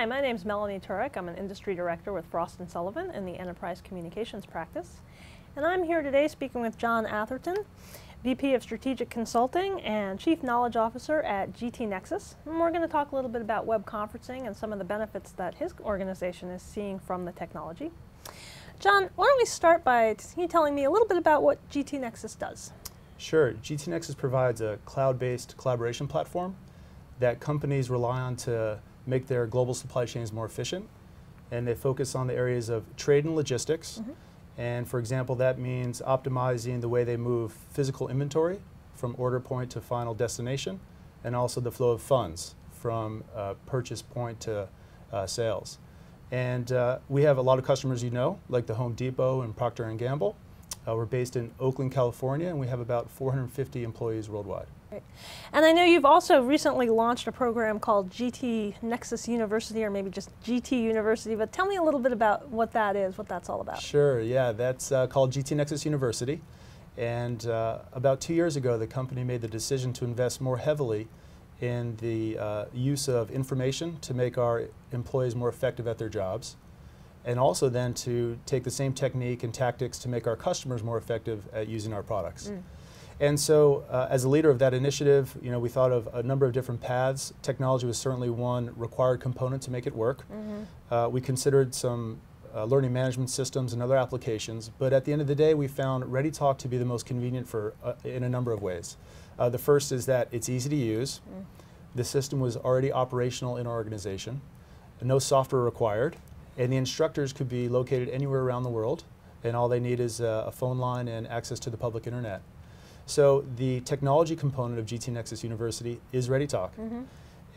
Hi, my name is Melanie Turek. I'm an industry director with Frost & Sullivan in the enterprise communications practice. And I'm here today speaking with John Atherton, VP of Strategic Consulting and Chief Knowledge Officer at GT Nexus. And we're going to talk a little bit about web conferencing and some of the benefits that his organization is seeing from the technology. John, why don't we start by you telling me a little bit about what GT Nexus does? Sure. GT Nexus provides a cloud-based collaboration platform that companies rely on to make their global supply chains more efficient. And they focus on the areas of trade and logistics. And for example, that means optimizing the way they move physical inventory from order point to final destination, and also the flow of funds from purchase point to sales. And we have a lot of customers you know, like the Home Depot and Procter & Gamble. We're based in Oakland, California, and we have about 450 employees worldwide. And I know you've also recently launched a program called GT Nexus University, or maybe just GT University, but tell me a little bit about what that is, what that's all about. Sure, yeah, that's called GT Nexus University. And about 2 years ago, the company made the decision to invest more heavily in the use of information to make our employees more effective at their jobs, and also then to take the same technique and tactics to make our customers more effective at using our products. And so, as a leader of that initiative, you know, we thought of a number of different paths. Technology was certainly one required component to make it work. We considered some learning management systems and other applications, but at the end of the day, we found ReadyTalk to be the most convenient for in a number of ways. The first is that it's easy to use. The system was already operational in our organization. No software required, and the instructors could be located anywhere around the world, and all they need is a phone line and access to the public internet. So the technology component of GT Nexus University is ReadyTalk.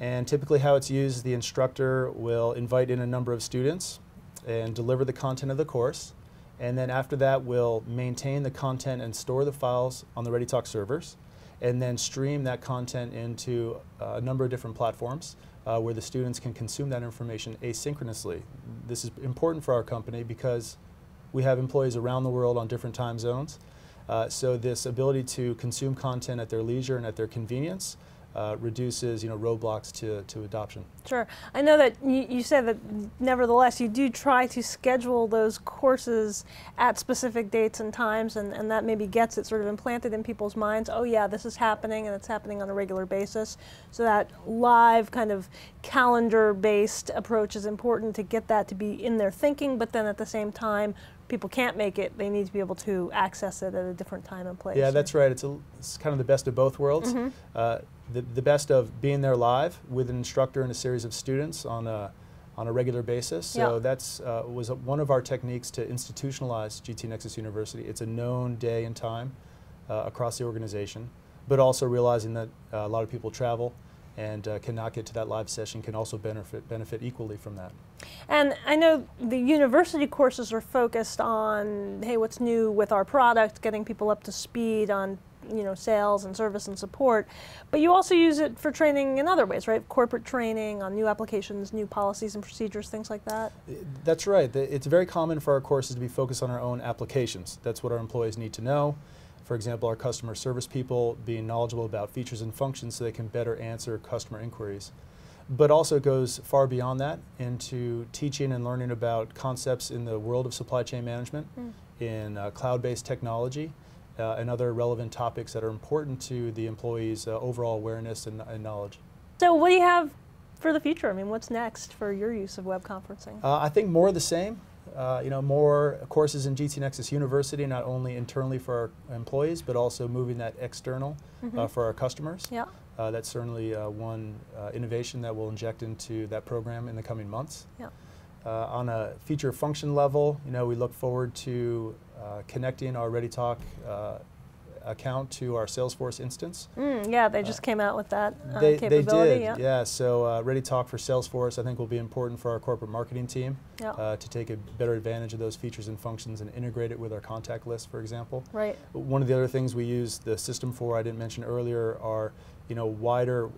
And typically how it's used, the instructor will invite in a number of students and deliver the content of the course. And then after that, we'll maintain the content and store the files on the ReadyTalk servers, and then stream that content into a number of different platforms where the students can consume that information asynchronously. This is important for our company because we have employees around the world on different time zones. So this ability to consume content at their leisure and at their convenience reduces, roadblocks to adoption. Sure. I know that you said that nevertheless you do try to schedule those courses at specific dates and times, and that maybe gets it sort of implanted in people's minds. Oh yeah, this is happening, and it's happening on a regular basis. So that live kind of calendar-based approach is important to get that to be in their thinking, but then at the same time, people can't make it, they need to be able to access it at a different time and place. Yeah, that's right. It's kind of the best of both worlds. The best of being there live with an instructor and a series of students on a regular basis. So that's was one of our techniques to institutionalize GT Nexus University. It's a known day and time across the organization, but also realizing that a lot of people travel and cannot get to that live session can also benefit equally from that. And I know the university courses are focused on, hey, what's new with our product, getting people up to speed on sales and service and support, but you also use it for training in other ways, right? Corporate training on new applications, new policies and procedures, things like that? That's right. It's very common for our courses to be focused on our own applications. That's what our employees need to know. For example, our customer service people being knowledgeable about features and functions so they can better answer customer inquiries. But also it goes far beyond that into teaching and learning about concepts in the world of supply chain management, in cloud-based technology, and other relevant topics that are important to the employees' overall awareness and knowledge. So what do you have for the future? I mean, what's next for your use of web conferencing? I think more of the same. More courses in GT Nexus University, not only internally for our employees, but also moving that external for our customers. That's certainly one innovation that we'll inject into that program in the coming months. On a feature function level, we look forward to connecting our ReadyTalk account to our Salesforce instance. Yeah, they just came out with that capability. They did, yeah. So ReadyTalk for Salesforce I think will be important for our corporate marketing team to take a better advantage of those features and functions and integrate it with our contact list, for example. Right. One of the other things we use the system for, I didn't mention earlier, are wider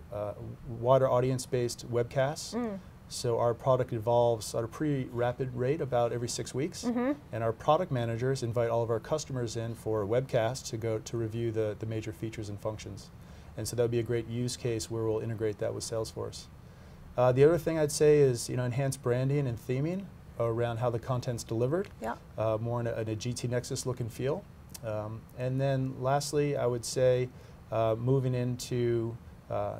audience-based webcasts. So our product evolves at a pretty rapid rate, about every 6 weeks, and our product managers invite all of our customers in for a webcast to review the major features and functions. And so that would be a great use case where we'll integrate that with Salesforce. The other thing I'd say is enhanced branding and theming around how the content's delivered, Yeah. more in a GT Nexus look and feel. And then lastly, I would say moving into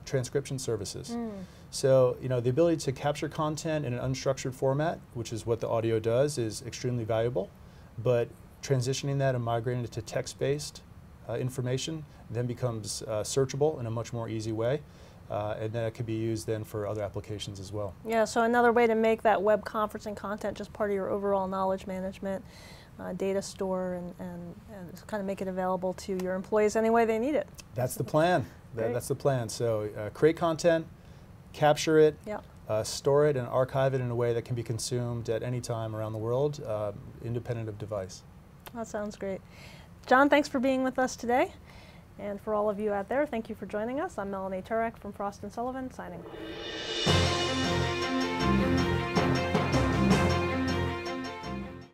transcription services. So the ability to capture content in an unstructured format, which is what the audio does, is extremely valuable. But transitioning that and migrating it to text-based information then becomes searchable in a much more easy way. And then it can be used then for other applications as well. Yeah, so another way to make that web conferencing content just part of your overall knowledge management, data store, and kind of make it available to your employees any way they need it. That's the plan. That's the plan. So create content, capture it, Yeah. store it, and archive it in a way that can be consumed at any time around the world, independent of device. That sounds great. John, thanks for being with us today. And for all of you out there, thank you for joining us. I'm Melanie Turek from Frost & Sullivan, signing off.